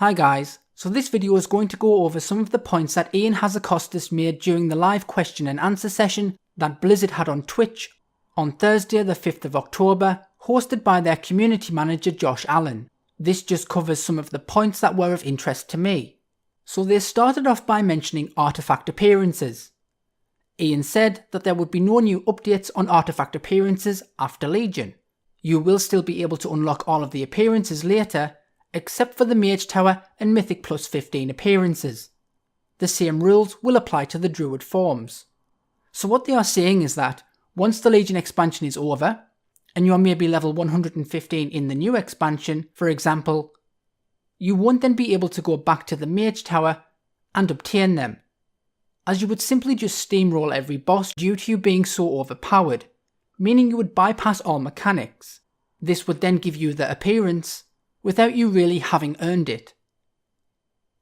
Hi guys, so this video is going to go over some of the points that Ian Hazakostas made during the live question and answer session that Blizzard had on Twitch on Thursday the 5th of October, hosted by their community manager Josh Allen. This just covers some of the points that were of interest to me. So they started off by mentioning artifact appearances. Ian said that there would be no new updates on artifact appearances after Legion. You will still be able to unlock all of the appearances later, except for the Mage Tower and Mythic plus 15 appearances. The same rules will apply to the Druid forms. So what they are saying is that once the Legion expansion is over, and you're maybe level 115 in the new expansion, for example, you won't then be able to go back to the Mage Tower and obtain them, as you would simply just steamroll every boss due to you being so overpowered, meaning you would bypass all mechanics. This would then give you the appearance without you really having earned it.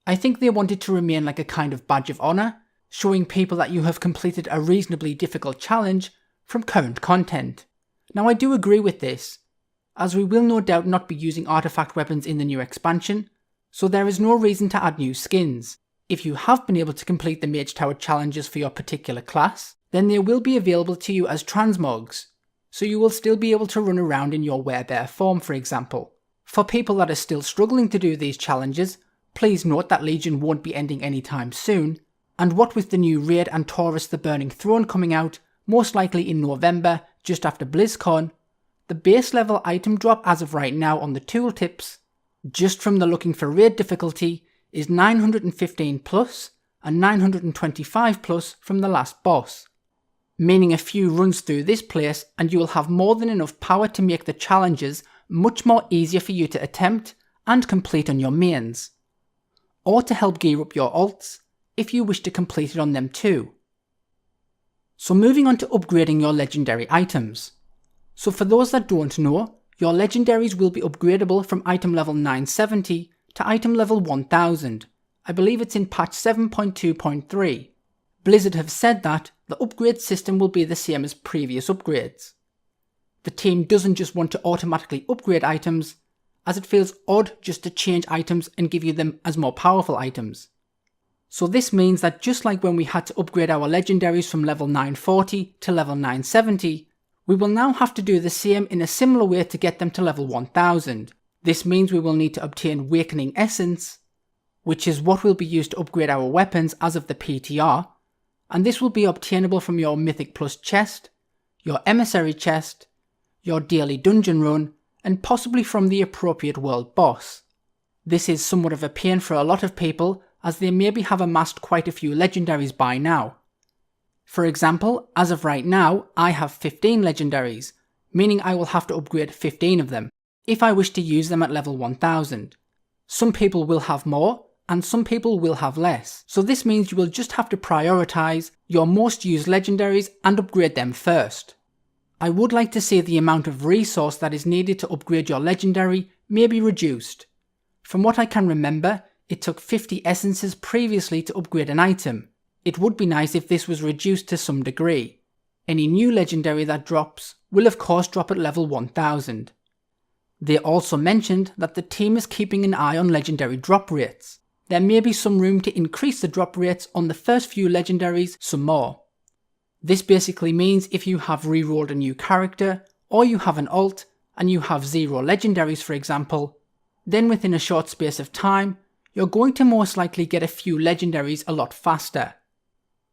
I think they wanted to remain like a kind of badge of honour, showing people that you have completed a reasonably difficult challenge from current content. Now I do agree with this, as we will no doubt not be using artifact weapons in the new expansion, so there is no reason to add new skins. If you have been able to complete the Mage Tower challenges for your particular class, then they will be available to you as transmogs, so you will still be able to run around in your werebear form, for example. For people that are still struggling to do these challenges, please note that Legion won't be ending anytime soon, and what with the new Raid and Taurus the Burning Throne coming out, most likely in November, just after BlizzCon, the base level item drop as of right now on the tooltips, just from the looking for raid difficulty, is 915 plus and 925 plus from the last boss. Meaning a few runs through this place and you will have more than enough power to make the challenges much more easier for you to attempt and complete on your mains, or to help gear up your alts if you wish to complete it on them too. So moving on to upgrading your legendary items. So for those that don't know, your legendaries will be upgradable from item level 970 to item level 1000. I believe it's in patch 7.2.3. Blizzard have said that the upgrade system will be the same as previous upgrades. The team doesn't just want to automatically upgrade items, as it feels odd just to change items and give you them as more powerful items. So this means that just like when we had to upgrade our legendaries from level 940 to level 970, we will now have to do the same in a similar way to get them to level 1000. This means we will need to obtain Awakening Essence, which is what will be used to upgrade our weapons as of the PTR, and this will be obtainable from your Mythic Plus chest, your Emissary chest, your daily dungeon run, and possibly from the appropriate world boss. This is somewhat of a pain for a lot of people, as they maybe have amassed quite a few legendaries by now. For example, as of right now, I have 15 legendaries, meaning I will have to upgrade 15 of them, if I wish to use them at level 1000. Some people will have more, and some people will have less, so this means you will just have to prioritise your most used legendaries and upgrade them first. I would like to see the amount of resource that is needed to upgrade your legendary may be reduced. From what I can remember, it took 50 essences previously to upgrade an item. It would be nice if this was reduced to some degree. Any new legendary that drops will of course drop at level 1000. They also mentioned that the team is keeping an eye on legendary drop rates. There may be some room to increase the drop rates on the first few legendaries some more. This basically means if you have rerolled a new character, or you have an alt, and you have 0 legendaries for example, then within a short space of time, you're going to most likely get a few legendaries a lot faster.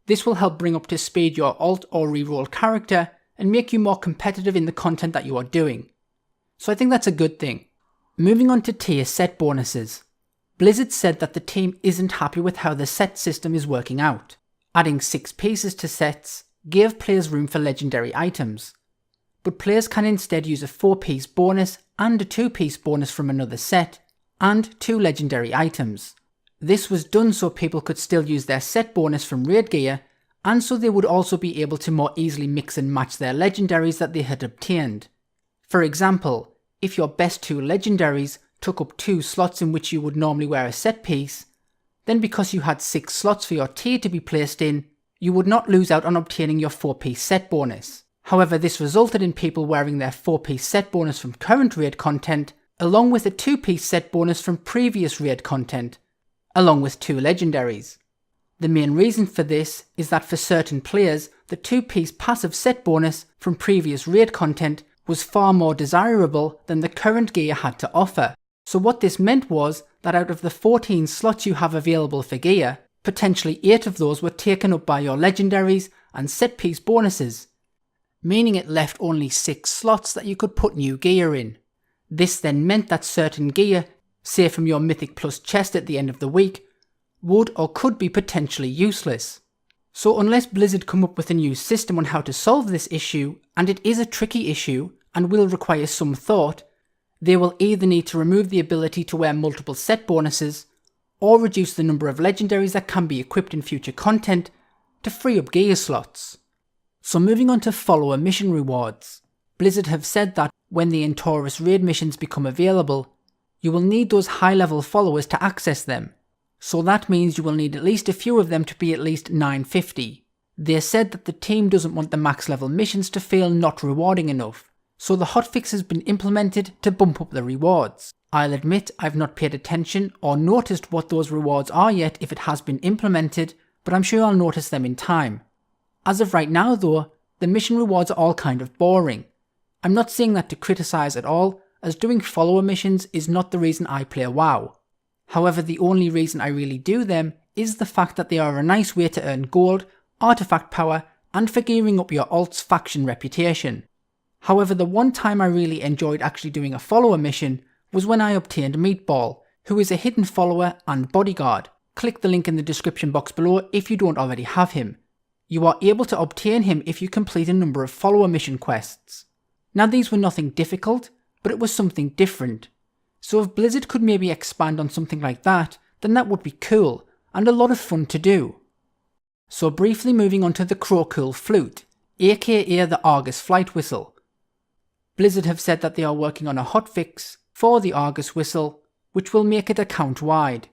This will help bring up to speed your alt or reroll character, and make you more competitive in the content that you are doing. So I think that's a good thing. Moving on to tier set bonuses. Blizzard said that the team isn't happy with how the set system is working out. Adding 6 pieces to sets gave players room for legendary items, but players can instead use a 4-piece bonus and a 2-piece bonus from another set, and 2 legendary items. This was done so people could still use their set bonus from raid gear, and so they would also be able to more easily mix and match their legendaries that they had obtained. For example, if your best 2 legendaries took up 2 slots in which you would normally wear a set piece, then because you had 6 slots for your tier to be placed in, you would not lose out on obtaining your 4-piece set bonus. However, this resulted in people wearing their 4-piece set bonus from current raid content along with a 2-piece set bonus from previous raid content, along with 2 legendaries. The main reason for this is that for certain players, the 2-piece passive set bonus from previous raid content was far more desirable than the current gear had to offer. So what this meant was that out of the 14 slots you have available for gear, potentially 8 of those were taken up by your legendaries and set piece bonuses, meaning it left only 6 slots that you could put new gear in. This then meant that certain gear, say from your Mythic Plus chest at the end of the week, would or could be potentially useless. So unless Blizzard come up with a new system on how to solve this issue, and it is a tricky issue and will require some thought, they will either need to remove the ability to wear multiple set bonuses, or reduce the number of legendaries that can be equipped in future content to free up gear slots. So moving on to follower mission rewards. Blizzard have said that when the Taurus raid missions become available, you will need those high level followers to access them. So that means you will need at least a few of them to be at least 950. They said that the team doesn't want the max level missions to feel not rewarding enough, so the hotfix has been implemented to bump up the rewards. I'll admit I've not paid attention or noticed what those rewards are yet if it has been implemented, but I'm sure I'll notice them in time. As of right now though, the mission rewards are all kind of boring. I'm not saying that to criticise at all, as doing follower missions is not the reason I play WoW. However, the only reason I really do them is the fact that they are a nice way to earn gold, artifact power, and for gearing up your alt's faction reputation. However, the one time I really enjoyed actually doing a follower mission was when I obtained Meatball, who is a hidden follower and bodyguard. Click the link in the description box below if you don't already have him. You are able to obtain him if you complete a number of follower mission quests. Now these were nothing difficult, but it was something different. So if Blizzard could maybe expand on something like that, then that would be cool, and a lot of fun to do. So briefly moving on to the Crowcool Flute, aka the Argus flight whistle. Blizzard have said that they are working on a hotfix for the Argus whistle, which will make it account wide.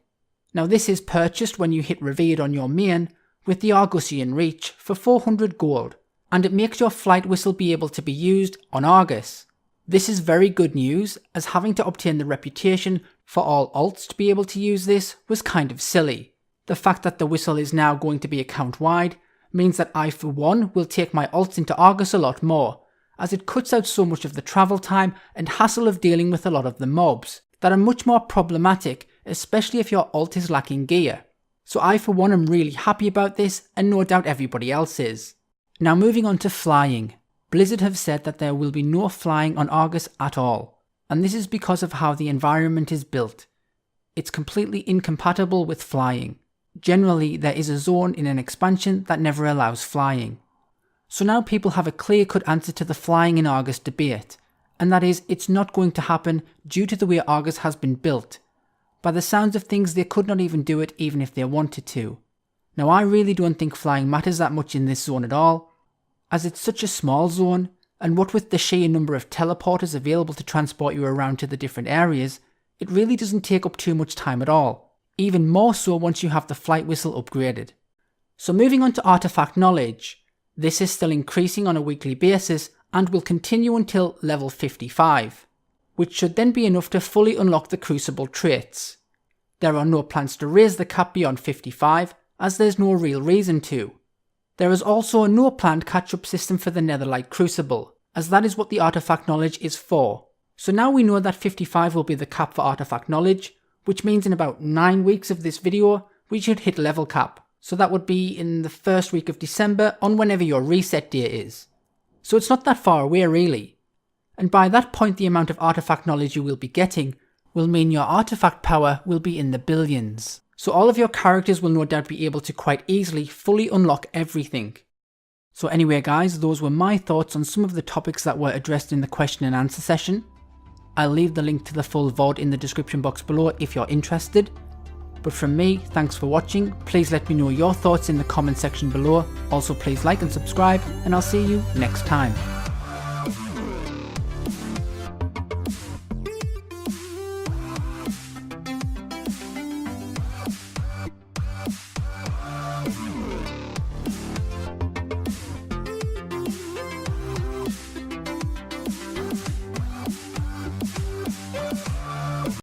Now this is purchased when you hit Revered on your main with the Argusian Reach for 400 gold, and it makes your flight whistle be able to be used on Argus. This is very good news, as having to obtain the reputation for all alts to be able to use this was kind of silly. The fact that the whistle is now going to be account wide means that I for one will take my alts into Argus a lot more, as it cuts out so much of the travel time and hassle of dealing with a lot of the mobs that are much more problematic, especially if your alt is lacking gear. So I for one am really happy about this, and no doubt everybody else is. Now moving on to flying. Blizzard have said that there will be no flying on Argus at all, and this is because of how the environment is built. It's completely incompatible with flying. Generally, there is a zone in an expansion that never allows flying. So now people have a clear-cut answer to the flying in Argus debate, and that is it's not going to happen due to the way Argus has been built. By the sounds of things, they could not even do it even if they wanted to. Now I really don't think flying matters that much in this zone at all, as it's such a small zone, and what with the sheer number of teleporters available to transport you around to the different areas, it really doesn't take up too much time at all, even more so once you have the flight whistle upgraded. So moving on to artifact knowledge. This is still increasing on a weekly basis and will continue until level 55, which should then be enough to fully unlock the Crucible traits. There are no plans to raise the cap beyond 55, as there's no real reason to. There is also no planned catch-up system for the Netherlight Crucible, as that is what the artifact knowledge is for. So now we know that 55 will be the cap for artifact knowledge, which means in about 9 weeks of this video, we should hit level cap. So that would be in the first week of December on whenever your reset day is. So it's not that far away really. And by that point the amount of artifact knowledge you will be getting will mean your artifact power will be in the billions. So all of your characters will no doubt be able to quite easily fully unlock everything. So anyway guys, those were my thoughts on some of the topics that were addressed in the question and answer session. I'll leave the link to the full VOD in the description box below if you're interested. But from me, thanks for watching. Please let me know your thoughts in the comment section below. Also please like and subscribe, and I'll see you next time.